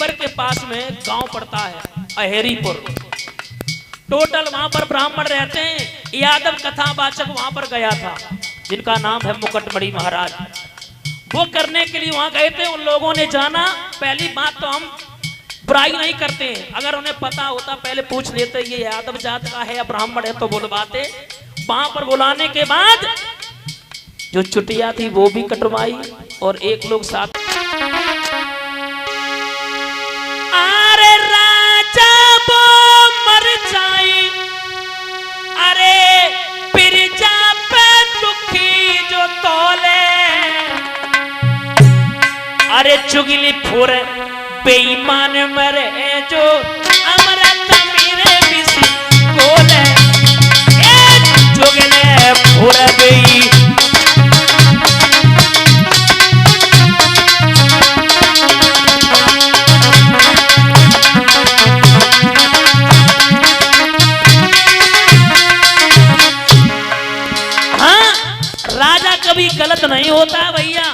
बकेवर के पास में गांव पड़ता है अहेरीपुर। टोटल वहां पर ब्राह्मण रहते हैं। यादव कथावाचक वहां पर गया था जिनका नाम है मुकुटमणि महाराज। वो करने के लिए वहां गए थे। उन लोगों ने जाना। पहली बात तो हम बुराई नहीं करते हैं, अगर उन्हें पता होता पहले पूछ लेते ये यादव जात का है या ब्राह्मण है तो बुलवाते। वहां पर बुलाने के बाद जो चुटिया थी वो भी कटवाई और एक लोग साथ। अरे राजा वो मर जाए, अरे पिरजा पे दुखी जो तोले, अरे चुगली फुर बेईमान मरे जो अमृत मेरे बिसी बोले, चुगले फुर बेई। हाँ, राजा कभी गलत नहीं होता भैया,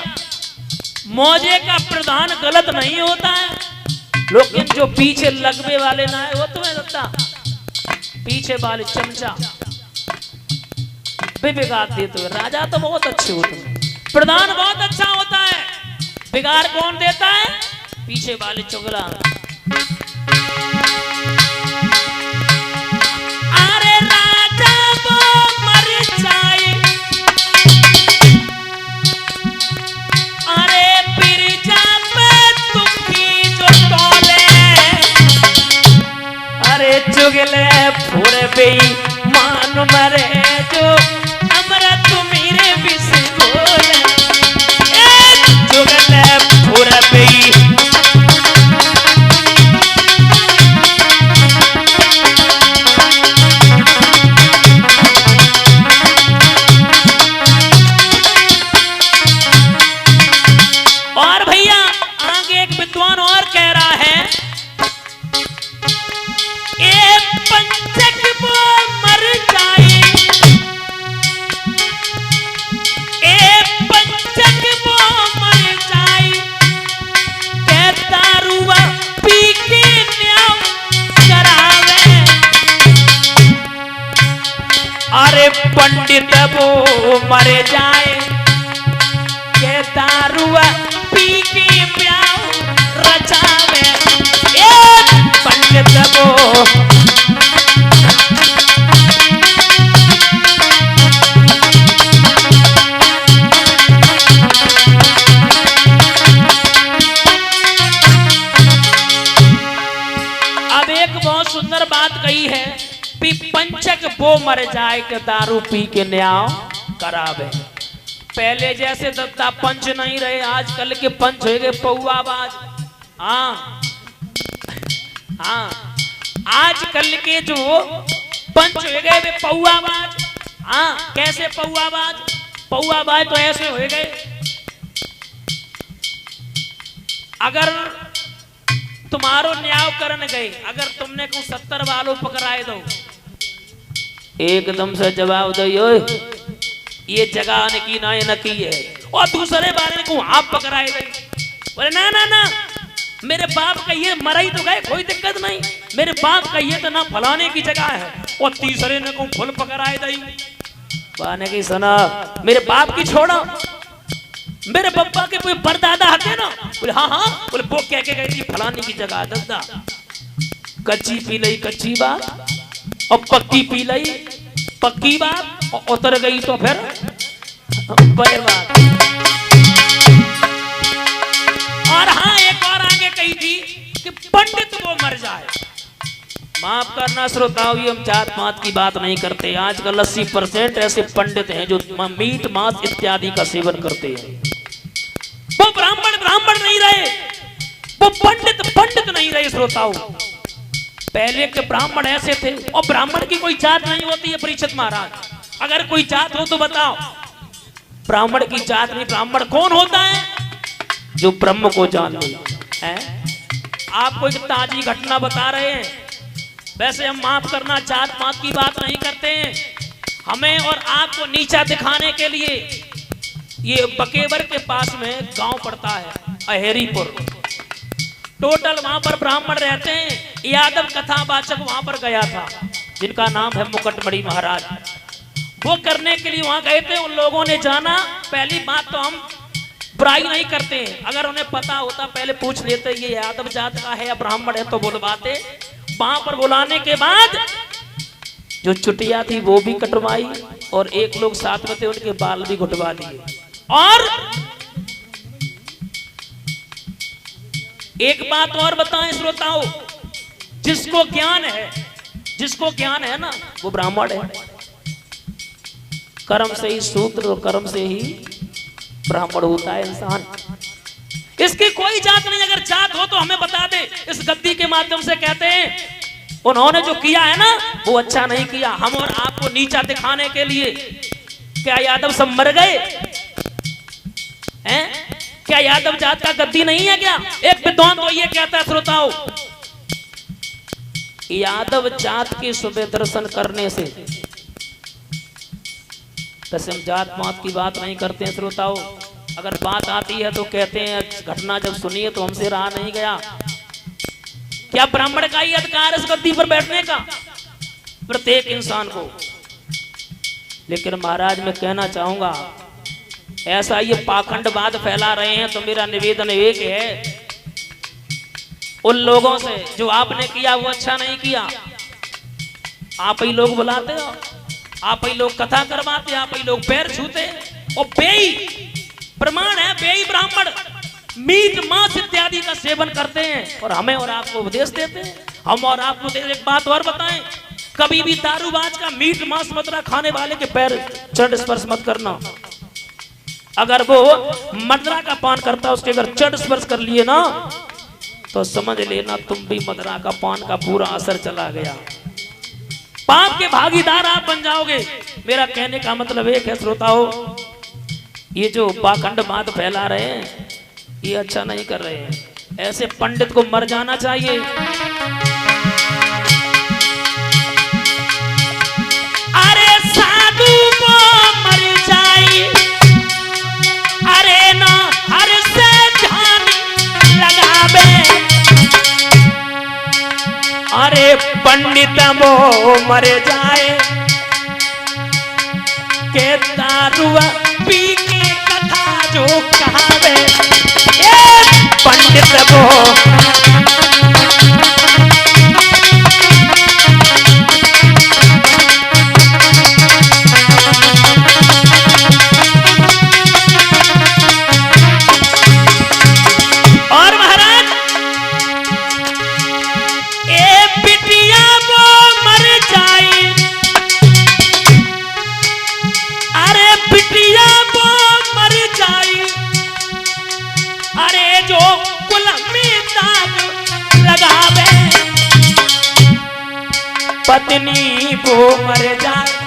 मौजे का प्रधान गलत नहीं होता है, लेकिन जो पीछे लगवे वाले ना है वो तुम्हें लगता पीछे वाले चमचा बिगाड़ देते। राजा तो बहुत अच्छे होते हैं, प्रधान बहुत अच्छा होता है, बिगाड़ कौन देता है? पीछे वाले चुगला। अरे राजा वो मर जाए, अरे पिरजा पे दुखी जो तोले, अरे चुगले फुर बेई मान मरे जो अमृत मेरे बिस बोले, चुगले फुर बेई। और भैया आगे एक विद्वान और कह रहा है, ए पंचक वो मर जाए, ए पंचक वो मर जाए, के दारुआ पी के न्याय करावे, अरे पंडित वो मर जाए, के दारुआ पी के प्याव रचावे, ए पंडित वो। अब एक बहुत सुंदर बात कही है, पंचक वो मर जाए के दारू पी के न्याय करावे। पहले जैसे दत्ता पंच नहीं रहे, आजकल के पंच हो गए पौआबाज। हाँ हाँ, आजकल के जो पंच हो गए वे पौआबाज। हाँ, कैसे पौआबाज? पौआबाज तो ऐसे हो गए, अगर तुम्हारो न्याय करने गए, अगर तुमने को 70 वालों पकड़ाए दो, एकदम से जवाब दो ये जगह ने की ना ये न की है, और दूसरे बारे को आप पकड़ाए गए, बोले ना ना ना मेरे बाप का ये मरा ही तो गए, कोई दिक्कत नहीं, मेरे बाप का ये तो ना फलाने की जगह है, और तीसरे ने को फुल पकड़ाए दई। बाने की सुना, मेरे बाप की छोड़ो, मेरे पप्पा के कोई परदादा हते ना, बोले हाँ हाँ, बोले वो कह के गए थी फलाने की जगह दद्दा, कच्ची पी लई कच्ची बात और पक्की पी लई पक्की बात, और उतर गई तो फिर बात। और हाँ, एक और आगे कही थी कि पंडित वो मर जाए। माफ करना श्रोताओं, ये हम जात पात की बात नहीं करते। आजकल 80% ऐसे पंडित हैं जो मीट मांस इत्यादि का सेवन करते हैं। वो ब्राह्मण नहीं रहे, वो पंडित नहीं रहे श्रोताओं। पहले के ब्राह्मण ऐसे थे, और ब्राह्मण की कोई जात नहीं होती है परीक्षित महाराज। अगर कोई जात हो तो बताओ। ब्राह्मण की जात नहीं। ब्राह्मण कौन होता है? जो ब्रह्म को जान ले। आपको एक ताजी घटना बता रहे हैं। वैसे हम माफ करना, जात पात की बात नहीं करते हैं। हमें और आपको नीचा दिखाने के लिए ये बकेवर के पास में गांव पड़ता है अहेरीपुर। टोटल वहां पर ब्राह्मण रहते हैं। यादव कथावाचक वहां पर गया था, जिनका नाम है मुकुटमणि महाराज। वो करने के लिए वहां गए थे। उन लोगों ने जाना। पहली बात तो हम बुराई नहीं करते हैं, अगर उन्हें पता होता पहले पूछ लेते ये यादव जात का है या ब्राह्मण है तो बुलवाते। वहां पर बुलाने के बाद जो चुटिया थी वो भी कटवाई और एक लोग साथ में थे उनके बाल भी घुटवा दिए। और एक बात और बताएं श्रोताओं, जिसको ज्ञान है ना वो ब्राह्मण है। कर्म से ही शूद्र और कर्म से ही ब्राह्मण होता है इंसान। इसकी कोई जात नहीं। अगर जात हो तो हमें बता दे। इस गद्दी के माध्यम से कहते हैं उन्होंने जो किया है ना वो अच्छा नहीं किया। हम और आपको नीचा दिखाने के लिए क्या यादव सब मर गए हैं? क्या यादव जात का गद्दी नहीं है क्या? एक विद्वान तो ये कहता है श्रोताओं, यादव जात के सुबह दर्शन करने से, वैसे हम जात पात की बात नहीं करते हैं श्रोताओं। अगर बात आती है तो कहते हैं घटना जब सुनिए तो हमसे रहा नहीं गया। क्या ब्राह्मण का ही अधिकार इस गद्दी पर बैठने का? प्रत्येक इंसान को। लेकिन महाराज मैं कहना चाहूंगा, ऐसा ये पाखंडवाद फैला रहे हैं तो मेरा निवेदन एक है, उन लोगों से जो आपने किया वो अच्छा नहीं किया। आप ही लोग बुलाते हो, आप ही लोग कथा करवाते, आप ही लोग पैर छूते। और बेई प्रमाण है, बेई ब्राह्मण मीट मांस इत्यादि का सेवन करते हैं और हमें और आपको उपदेश देते हैं। हम और आपको एक बात और बताएं, कभी भी दारूबाज का मीट मांस मदिरा खाने वाले के पैर चढ़ स्पर्श मत करना। अगर वो मदिरा का पान करता है उसके अगर चढ़ स्पर्श कर लिए ना तो समझ लेना तुम भी मदिरा का पान का पूरा असर चला गया। पाप के भागीदार आप बन जाओगे। मेरा कहने का मतलब एक है श्रोताओं, ये जो पाखंडवाद फैला रहे हैं ये अच्छा नहीं कर रहे हैं। ऐसे पंडित को मर जाना चाहिए। अरे साधु को मर जाए, अरे ना हर से ध्यान लगावे, अरे पंडित वो मर जाए के दारू पी के कथा जो कहावे, पंडित वो और महाराज ए बिटिया वो मर जाए, अरे बिटिया वो मर जाए, अरे जो कुल में दाग लगावे, पत्नी वो मर जाए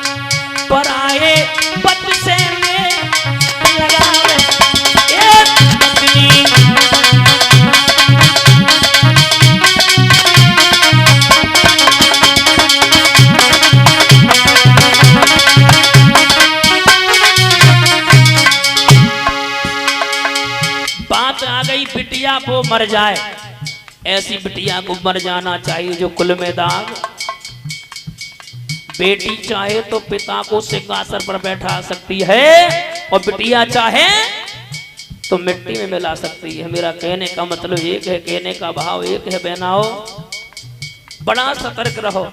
पराए पत से लगावे, पत्नी बात आ गई बिटिया वो मर जाए। ऐसी बिटिया को मर जाना चाहिए जो कुल में दाग। बेटी चाहे तो पिता को सिंहासन पर बैठा सकती है और बिटिया चाहे तो मिट्टी में मिला सकती है। मेरा कहने का मतलब एक है, कहने का भाव एक है, बहनाओ बड़ा सतर्क रहो।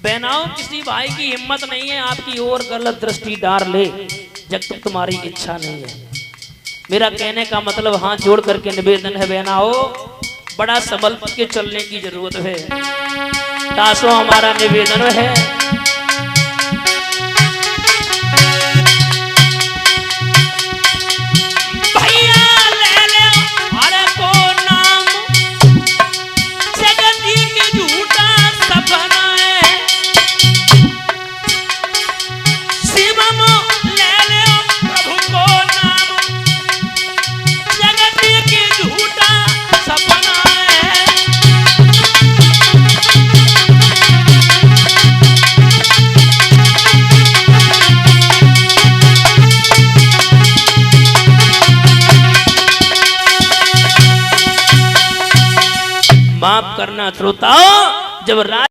बहनाओ किसी भाई की हिम्मत नहीं है आपकी ओर गलत दृष्टि डाल ले जब तक तुम्हारी इच्छा नहीं है। मेरा कहने का मतलब हाथ जोड़ करके निवेदन है बहनाओ, बड़ा संभल के चलने की जरूरत है। दासो हमारा निवेदन है, भैया ले ले हरे को नाम, जगत की झूठा सपना है, शिवम ले ले प्रभु को नाम, जगत की झूठा सपना है। माफ करना श्रोताओं, जब